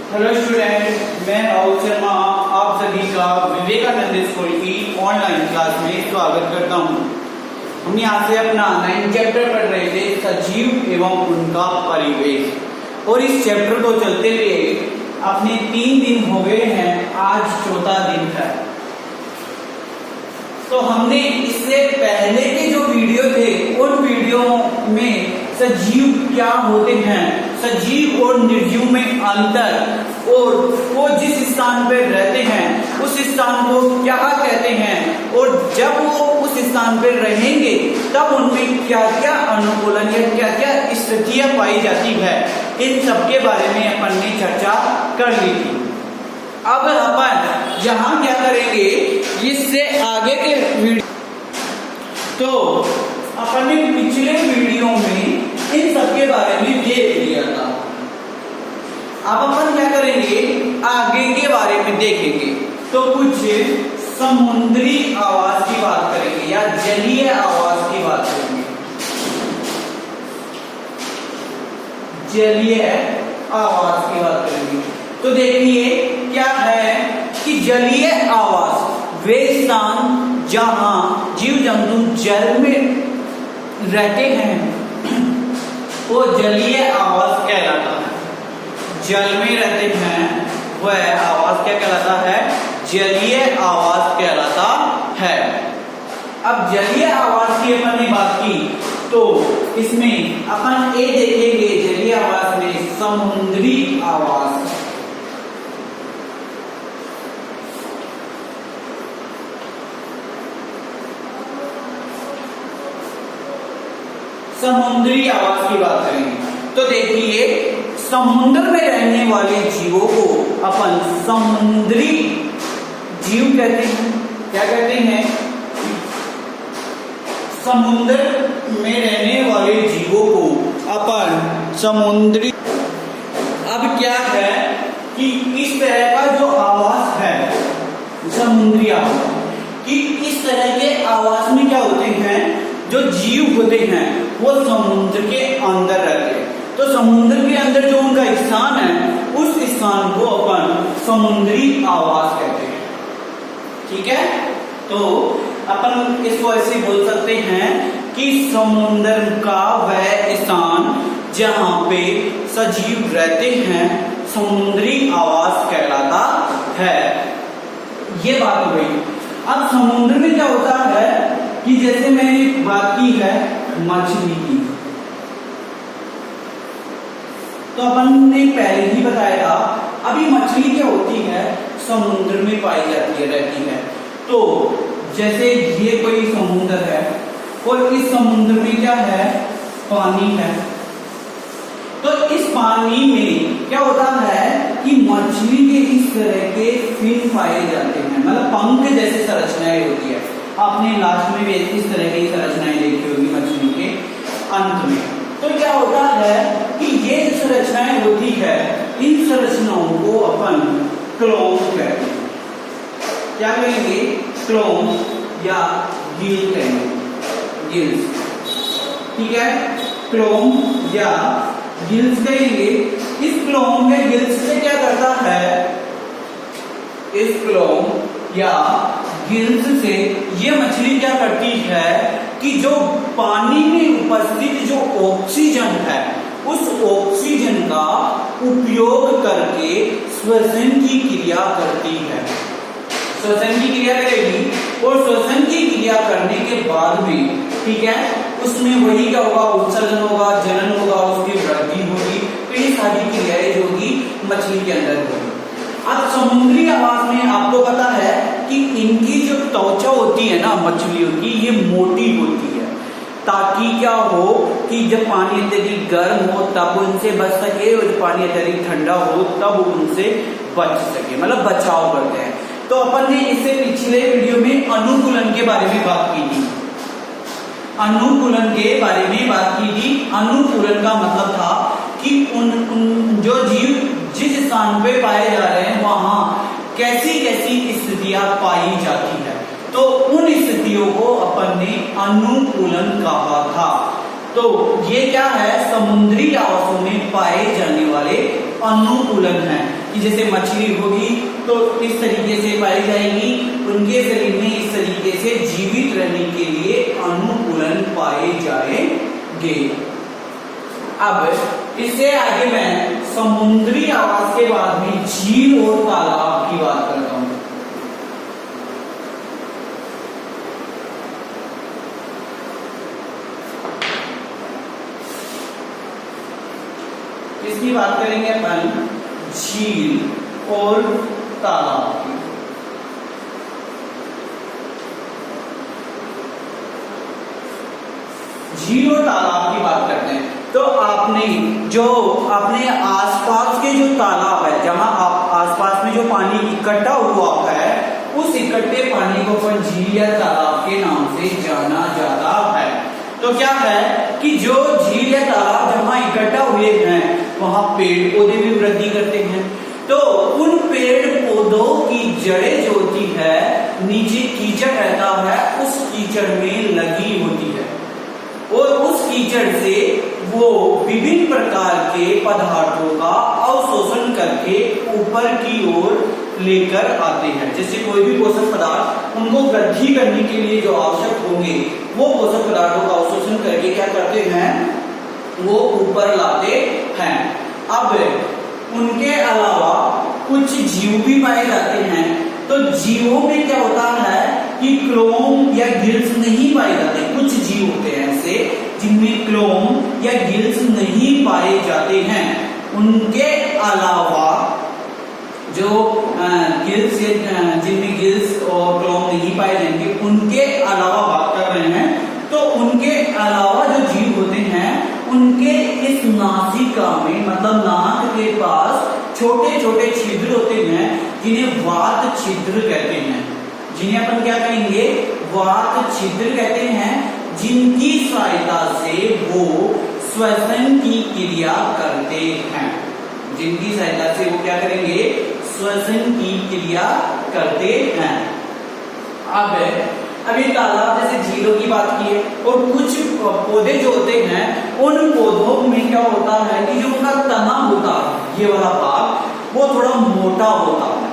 Hello student, मैं राहुल शर्मा आप सभी का विवेकानंद स्कूल की ऑनलाइन क्लास में स्वागत करता हूं। हम यहाँ से अपना 9 चैप्टर पढ़ रहे थे, सजीव एवं उनका परिवेश, और इस चैप्टर को चलते हुए अपने 3 दिन हो गए हैं, आज चौथा दिन है। तो हमने इससे पहले के जो वीडियो थे उन वीडियो में सजीव क्या होते हैं, सजीव और निर्जीव में अंतर, और वो जिस स्थान पर रहते हैं उस स्थान को क्या कहते हैं, और जब वो उस स्थान पर रहेंगे तब उनमें क्या क्या अनुकूलन या क्या क्या स्थितियां पाई जाती है, इन सब के बारे में अपन ने चर्चा कर ली थी। अब अपन यहाँ क्या करेंगे, इससे आगे के वीडियो, तो अपन ने पिछले वीडियो में इन सब के बारे में देख लिया था। अब अपन क्या करेंगे, आगे के बारे में देखेंगे। तो कुछ समुद्री आवास की बात करेंगे या जलीय आवास की बात करेंगे। जलीय आवास की बात करेंगे तो देखिए क्या है कि जलीय आवास वे स्थान जहां जीव जंतु जल में रहते हैं वो जलीय आवास कहलाता है। जल में रहते हैं वह आवास क्या कहलाता है, जलीय आवास कहलाता है। अब जलीय आवास की अपन ने बात की तो इसमें अपन ये देखेंगे जलीय आवास में समुद्री आवास। समुद्री आवास की बात करेंगे तो देखिए समुद्र में रहने वाले जीवों को अपन समुद्री जीव कहते हैं। क्या कहते हैं, समुद्र में रहने वाले जीवों को अपन समुद्री। अब क्या है कि इस तरह का जो आवास है समुद्री आवास, कि इस तरह के आवास में क्या होते हैं, जो जीव होते हैं वो समुद्र के अंदर रहते हैं। तो समुद्र के अंदर जो उनका स्थान है उस स्थान को अपन समुद्री आवास कहते हैं। ठीक है, तो अपन इसको ऐसे बोल सकते हैं कि समुद्र का वह स्थान जहां पे सजीव रहते हैं समुद्री आवास कहलाता है। ये बात हो गई। अब समुद्र में क्या होता है कि जैसे मैंने बात की है मछली की, तो अपन ने पहले ही बताया था। अभी मछली क्या होती है, समुद्र में पाई जाती है, रहती है। तो जैसे ये कोई समुद्र है और इस समुद्र में क्या है, पानी है। तो इस पानी में क्या होता है कि मछली के इस तरह के फिन पाए जाते हैं, मतलब पंख जैसी संरचनाएं होती है। आपने लास्ट में भी इस तरह की संरचनाएं देखी होगी मछली के अंत में। तो क्या होता है कि ये संरचनाएं होती है, इन संरचनाओं को अपन क्लोम कहते हैं। क्या कहेंगे, क्लोम या गिल कहेंगे, गिल्स। ठीक है, क्लोम या गिल्स कहेंगे। इस क्लोम या गिल्स से क्या करता है, इस क्लोम या गिल्स से ये मछली क्या करती है कि जो पानी में उपस्थित जो ऑक्सीजन है उस ऑक्सीजन का उपयोग करके श्वसन की क्रिया करती है। श्वसन की क्रिया करेगी और श्वसन की क्रिया करने के बाद में, ठीक है, उसमें वही क्या होगा, उत्सर्जन होगा, जनन होगा, उसकी वृद्धि होगी। तो ये सारी क्रियाएं जो होगी मछली के अंदर होगी। अब समुद्री आवास में आपको पता है कि इनकी जो त्वचा होती है ना मछलियों की, ये मोटी होती है, ताकि क्या हो कि जब पानी अत्यधिक गर्म हो तब उनसे बच सके और जब पानी अत्यधिक ठंडा हो तब उनसे बच सके, मतलब बचाव करते हैं। तो अपन ने इससे पिछले वीडियो में अनुकूलन के बारे में बात की थी। अनुकूलन के बारे में बात की थी। अनुकूलन का मतलब था कि उन जो जीव जिस स्थान पे पाए जा रहे हैं वहां कैसी कैसी स्थितियां पाई जाती है, तो उन स्थितियों को अपन ने अनुकूलन कहा था। तो ये क्या है, समुद्री आवासों में पाए जाने वाले अनुकूलन हैं। कि जैसे मछली होगी तो इस तरीके से पाई जाएगी, उनके शरीर में इस तरीके से जीवित रहने के लिए अनुकूलन पाए जाएंगे। अब इससे आगे मैं समुद्री आवास के बाद में झील और तालाब की बात करता हूं। इसकी बात करेंगे अपन झील और तालाब की। झील और तालाब की बात करते हैं तो आपने जो अपने आसपास के जो तालाब है, जहां आप आसपास में जो पानी इकट्ठा हुआ है, उस इकट्ठे पानी को अपन झील या तालाब के नाम से जाना जाता है। तो क्या है कि जो झील या तालाब जहां इकट्ठा हुए हैं वहां पेड़ पौधे भी वृद्धि करते हैं। तो उन पेड़ पौधों की जड़ें जो होती है, नीचे कीचड़ रहता है, उस कीचड़ में लगी होती है और उस कीचड़ से वो विभिन्न प्रकार के पदार्थों का अवशोषण करके ऊपर की ओर लेकर आते हैं। जैसे कोई भी पोषक पदार्थ उनको वृद्धि करने के लिए जो आवश्यक होंगे, वो पोषक पदार्थों का अवशोषण करके क्या करते हैं, वो ऊपर लाते हैं। अब उनके अलावा कुछ जीव भी पाए जाते हैं। तो जीवों में क्या होता है कि क्लोम या गिल्स नहीं पाए जाते। कुछ जीव होते हैं ऐसे जिनमें क्लोम या गिल्स नहीं पाए जाते हैं। उनके अलावा जो गिल्स जिनमें गिल्स और क्लोम नहीं पाए जाएंगे, उनके अलावा बात कर रहे हैं। तो उनके अलावा जो जीव होते हैं, उनके इस नासिका में मतलब नाक के पास छोटे छोटे छिद्र होते हैं, जिन्हें वात छिद्र कहते हैं। जिन्हें अपन क्या कहेंगे, वात छिद्र कहते हैं, जिनकी सहायता से वो श्वसन की क्रिया करते हैं। जिनकी सहायता से वो क्या करेंगे, श्वसन की क्रिया करते हैं। अब अभी तालाब जैसे झीलों की बात की है, और कुछ पौधे जो होते हैं, उन पौधों में क्या होता है कि जो उनका तना होता है, ये वाला भाग वो थोड़ा मोटा होता है,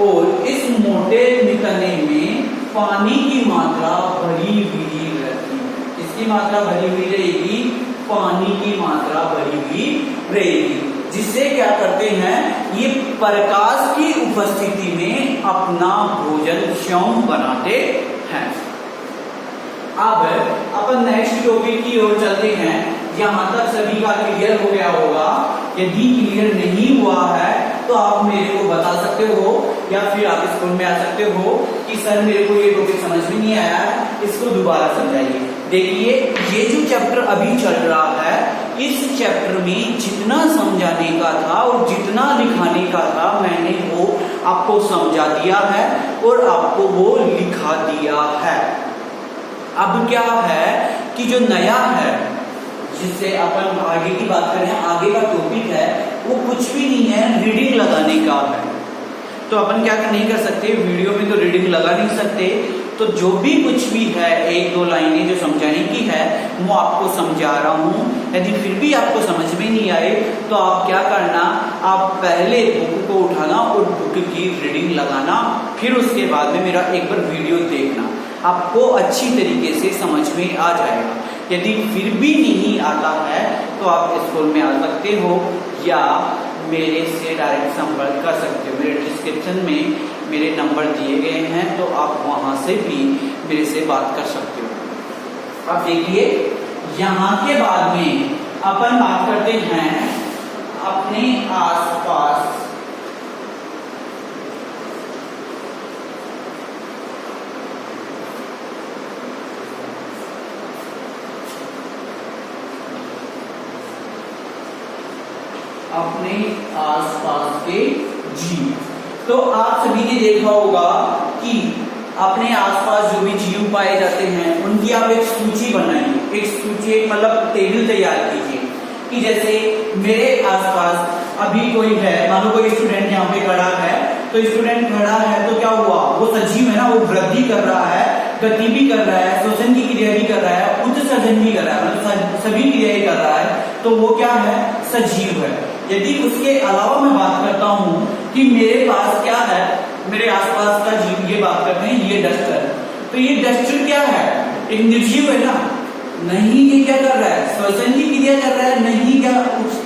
और इस मोटे तने में पानी की मात्रा भरी हुई रहती है। इसकी मात्रा भरी हुई रहेगी, पानी की मात्रा भरी हुई रहेगी, जिससे क्या करते हैं, ये प्रकाश की उपस्थिति में अपना भोजन स्वयं बनाते हैं। अब अपन नेक्स्ट टॉपिक की ओर चलते हैं। यहां तक सभी का क्लियर हो गया होगा। यदि क्लियर नहीं हुआ है तो आप मेरे को बता सकते हो, या फिर आप स्कूल में आ सकते हो कि सर मेरे को ये टॉपिक समझ में नहीं आया, इसको दोबारा समझाइए। देखिए, ये जो चैप्टर अभी चल रहा है, इस चैप्टर में जितना समझाने का था और जितना लिखाने का था, मैंने वो आपको समझा दिया है और आपको वो लिखा दिया है। अब क्या है कि जो नया है, जिससे अपन आगे की बात करें, आगे का टॉपिक है, वो कुछ भी नहीं है, रीडिंग लगाने का है। तो अपन क्या नहीं कर सकते, वीडियो में तो रीडिंग लगा नहीं सकते। तो जो भी कुछ भी है, एक दो लाइनें जो समझाने की है, वो आपको समझा रहा हूं। यदि फिर भी आपको समझ में नहीं आए तो आप क्या करना, आप पहले बुक को उठाना और बुक की रीडिंग लगाना, फिर उसके बाद में मेरा एक बार वीडियो देखना, आपको अच्छी तरीके से समझ में आ जाएगा। यदि फिर भी नहीं आता है तो आप स्कूल में आ सकते हो या मेरे से डायरेक्ट संपर्क कर सकते हो। मेरे डिस्क्रिप्शन में मेरे नंबर दिए गए हैं, तो आप वहां से भी मेरे से बात कर सकते हो। अब देखिए, यहाँ के बाद में अपन बात करते हैं अपने आसपास। अपने आसपास के जीव। तो आप सभी ने देखा होगा कि अपने आसपास जो भी जीव पाए जाते हैं, उनकी आप एक सूची बनाइए। एक सूची मतलब टेबल तैयार कीजिए कि जैसे मेरे आसपास अभी कोई है, मान लो कोई स्टूडेंट यहाँ पे खड़ा है, तो स्टूडेंट खड़ा है तो क्या हुआ, वो सजीव है ना, वो वृद्धि कर रहा है, गति भी कर रहा है, श्वसन की क्रिया भी कर रहा है, उत्सर्जन भी कर रहा है, मतलब सभी क्रियाएं कर रहा है, तो वो क्या है, सजीव है। यदि उसके अलावा मैं बात करता हूं कि मेरे पास क्या है, मेरे आसपास का जीव, ये बात करते हैं, ये डस्टर, तो ये डस्टर क्या है, एक निर्जीव है ना, नहीं ये क्या कर रहा है, श्वसन की क्रिया कर रहा है, नहीं क्या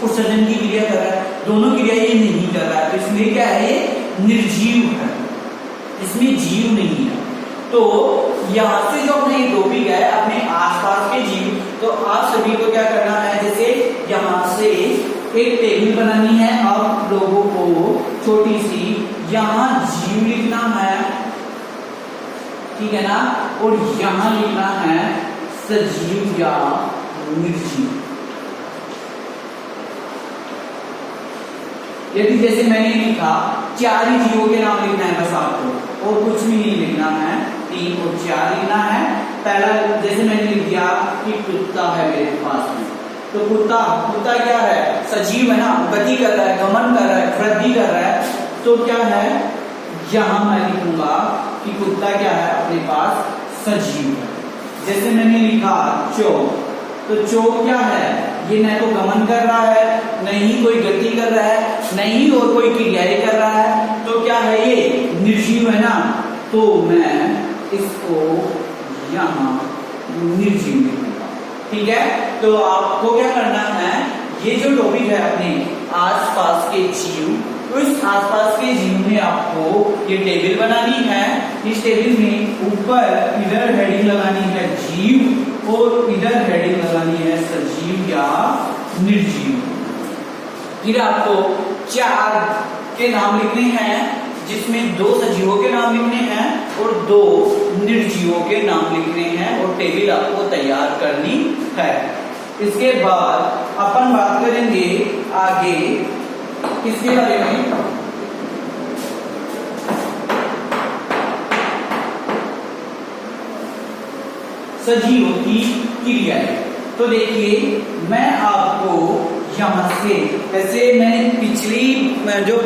उत्सर्जन की क्रिया कर रहा है, दोनों क्रिया ये नहीं कर रहा है, तो इसलिए क्या है, ये निर्जीव है, इसमें जीव नहीं है। तो यहाँ से जो अपने टॉपिक है अपने आसपास के जीव, तो आप सभी को क्या करना है, जैसे यहाँ से एक टेबल बनानी है, आप लोगों को छोटी सी, यहाँ जीव लिखना है, ठीक है ना, और यहाँ लिखना है सजीव या निर्जीव। यदि जैसे मैंने लिखा 4 ही जीवों के नाम लिखना है बस आपको, और कुछ भी नहीं लिखना है, 3 और 4 लिखना है। पहला जैसे मैंने लिख दिया कि कुत्ता है मेरे पास में, तो कुत्ता क्या है, सजीव है ना, गति कर रहा है, गमन कर रहा है, वृद्धि कर रहा है, तो क्या है, यहां मैं लिखूंगा कि कुत्ता क्या है, अपने पास सजीव है। जैसे मैंने लिखा चौक, तो चौक क्या है, ये न तो गमन कर रहा है, न ही कोई गति कर रहा है, न ही और कोई क्रियाएं कर रहा है, तो क्या है, ये निर्जीव है ना, तो मैं इसको यहाँ निर्जीव लिखूंगा, ठीक है। तो आपको क्या करना है, ये जो टॉपिक है अपने आसपास के जीव, उस आसपास के जीव में आपको ये टेबल बनानी है। इस टेबल में ऊपर इधर हेडिंग लगानी है जीव, और इधर हेडिंग लगानी है सजीव या निर्जीव। फिर आपको 4 के नाम लिखने हैं, जिसमें 2 सजीवों के नाम लिखने हैं और 2 निर्जीवों के नाम लिखने हैं, और टेबल आपको तैयार करनी है। इसके बाद अपन बात करेंगे आगे किसके बारे में, सजीवों की क्रियाएं। तो देखिए मैं आपको यहाँ से, जैसे मैंने पिछली जो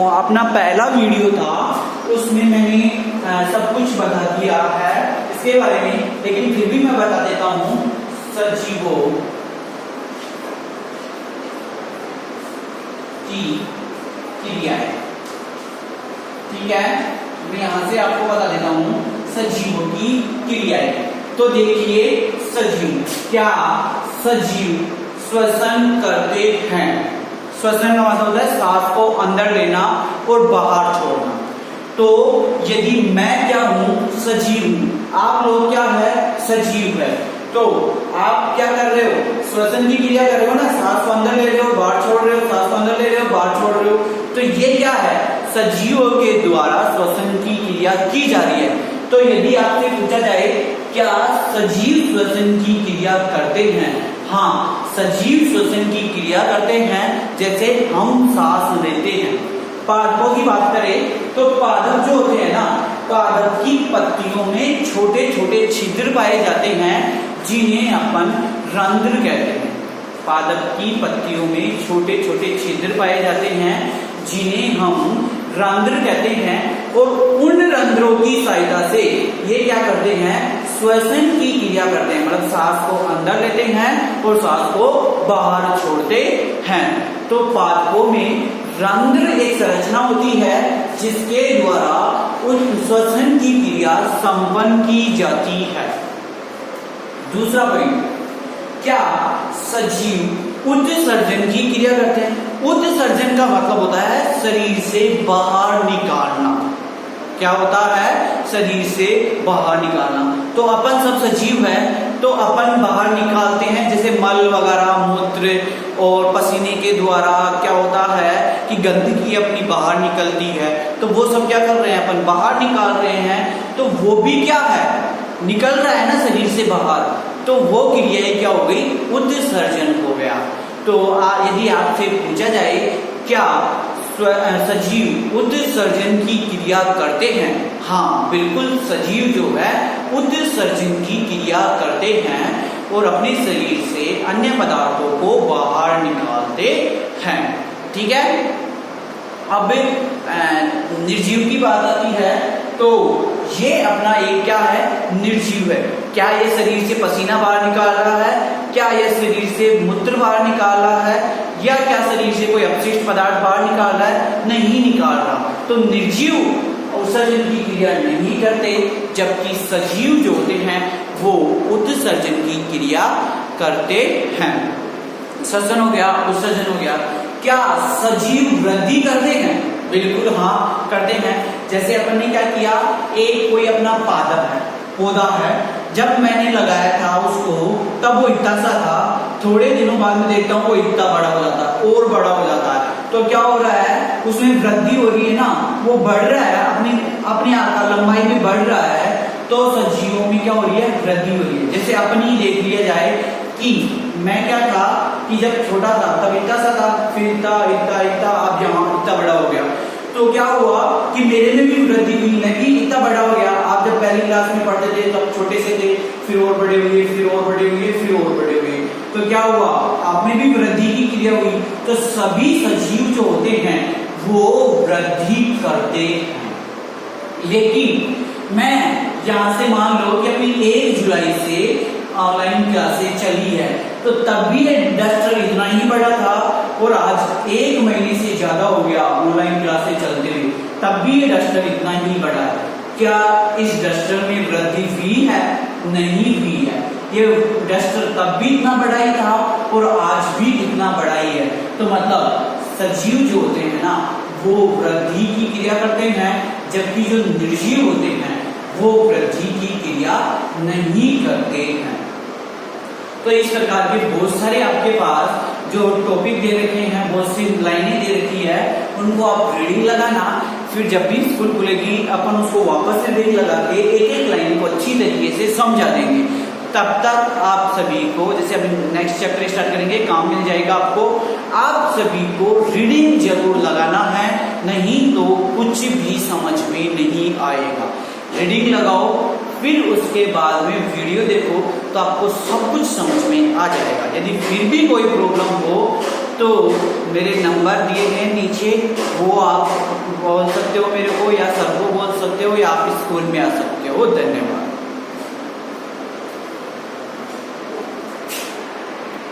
अपना पहला वीडियो था उसमें मैंने सब कुछ बता दिया है इसके बारे में, लेकिन फिर भी मैं बता देता हूँ सजीवों की क्रियाएं, ठीक है। मैं यहां से आपको बता देता हूं सजीवों की क्रियाएं। तो देखिए सजीव, क्या सजीव श्वसन करते हैं, श्वसन का मतलब होता है सांस को अंदर लेना और बाहर छोड़ना। तो यदि मैं क्या हूं, सजीव हूं, आप लोग क्या है, सजीव है, तो आप क्या कर रहे हो, श्वसन की क्रिया कर रहे हो ना, सांस को अंदर ले रहे हो, बाहर छोड़ रहे हो, सांस को अंदर ले रहे हो, बाहर छोड़ रहे हो, तो ये क्या है, सजीवों के द्वारा श्वसन की क्रिया की जा रही है। तो यदि आपसे पूछा जाए क्या सजीव श्वसन की क्रिया करते हैं, हाँ सजीव श्वसन की क्रिया करते हैं, जैसे हम सांस लेते हैं। पादपों की बात करें तो पादप जो होते हैं ना, पादप की पत्तियों में छोटे छोटे छिद्र पाए जाते हैं, जिन्हें अपन रंध्र कहते हैं। पादप की पत्तियों में छोटे छोटे छिद्र पाए जाते हैं, जिन्हें हम रंध्र कहते हैं, और उन रंध्रों की सहायता से ये क्या करते हैं, श्वसन की क्रिया करते हैं, मतलब सांस को अंदर लेते हैं और सांस को बाहर छोड़ते हैं। तो पादपों में रंध्र एक संरचना होती है जिसके द्वारा उस श्वसन की क्रिया संपन्न की जाती है। दूसरा पॉइंट, क्या सजीव उत्सर्जन की क्रिया करते हैं। उत्सर्जन का मतलब होता है शरीर से बाहर निकालना। क्या होता है, शरीर से बाहर निकालना। तो अपन सब सजीव हैं, तो अपन बाहर निकालते हैं, जैसे मल वगैरह, मूत्र और पसीने के द्वारा क्या होता है कि गंदगी अपनी बाहर निकलती है, तो वो सब क्या कर रहे हैं, अपन बाहर निकाल रहे हैं। तो वो भी क्या है, निकल रहा है ना शरीर से बाहर, तो वो क्रिया क्या हो गई, उत्सर्जन हो गया। तो यदि आपसे पूछा जाए क्या सजीव उत्सर्जन की क्रिया करते हैं, हाँ बिल्कुल, सजीव जो है उत्सर्जन की क्रिया करते हैं और अपने शरीर से अन्य पदार्थों को बाहर निकालते हैं। ठीक है। अब निर्जीव की बात आती है, तो ये अपना एक क्या है, निर्जीव है। क्या ये शरीर से पसीना बाहर निकाल रहा है, क्या ये शरीर से मूत्र बाहर निकाल रहा है, या क्या शरीर से कोई अपशिष्ट पदार्थ बाहर निकाल रहा है, नहीं निकाल रहा। तो निर्जीव उत्सर्जन की क्रिया नहीं करते, जबकि सजीव जो होते हैं वो उत्सर्जन की क्रिया करते हैं। श्वसन हो गया, उत्सर्जन हो गया। क्या सजीव वृद्धि करते हैं? बिल्कुल हाँ, करते हैं। जैसे अपन ने क्या किया, एक कोई अपना पादप है, पौधा है, जब मैंने लगाया था उसको तब वो इतना सा था, थोड़े दिनों बाद में देखता हूँ वो इतना बड़ा हो जाता है और बड़ा हो जाता है। तो क्या हो रहा है, उसमें वृद्धि हो रही है ना, वो बढ़ रहा है, अपनी आकार लंबाई में बढ़ रहा है। तो सजीवों में क्या हो रही है, वृद्धि हो रही है। जैसे अपनी देख लिया जाए कि मैं क्या था कि जब छोटा था तब इतना सा था, फिर इतना, अब यहाँ इतना बड़ा हो गया। तो क्या हुआ कि मेरे में भी वृद्धि हुई, नहीं इतना बड़ा हो गया। आप जब पहली क्लास में पढ़ते थे तब छोटे से थे, फिर और बड़े हुए, फिर और बड़े हुए, फिर और बड़े हुए। तो क्या हुआ, आप में भी वृद्धि की क्रिया हुई। तो सभी सजीव जो होते हैं वो वृद्धि करते हैं। लेकिन मैं यहाँ से मान लो कि अभी 1 जुलाई से ऑनलाइन क्लासेस चली है, तो तब भी डस्टर इतना ही बड़ा था, और आज 1 महीने से ज्यादा हो गया ऑनलाइन क्लासेस चलते हुए, तब भी ये डस्टर इतना ही बड़ा है। क्या इस डस्टर में वृद्धि हुई है? नहीं हुई है। ये डस्टर तब भी इतना बड़ा ही था और आज भी इतना बड़ा ही है। तो मतलब सजीव जो होते हैं ना वो वृद्धि की क्रिया करते हैं, जबकि जो निर्जीव होते हैं वो वृद्धि की क्रिया नहीं करते हैं। तो इस प्रकार के बहुत सारे आपके पास जो टॉपिक दे रखे हैं, बहुत सी लाइनें दे रखी है, उनको आप रीडिंग लगाना। फिर जब भी स्कूल खुलेगी अपन उसको वापस से रीडिंग लगा के एक एक लाइन को अच्छी तरीके से समझा देंगे। तब तक आप सभी को, जैसे अभी नेक्स्ट चैप्टर स्टार्ट करेंगे, काम मिल जाएगा आपको, आप सभी को रीडिंग जरूर लगाना है, नहीं तो कुछ भी समझ में नहीं आएगा। रीडिंग लगाओ, फिर उसके बाद में वीडियो देखो तो आपको सब कुछ समझ में आ जाएगा। यदि फिर भी कोई प्रॉब्लम हो तो मेरे नंबर दिए हैं नीचे, वो आप बोल सकते हो मेरे को, या सर को बोल सकते हो, या आप स्कूल में आ सकते हो। धन्यवाद।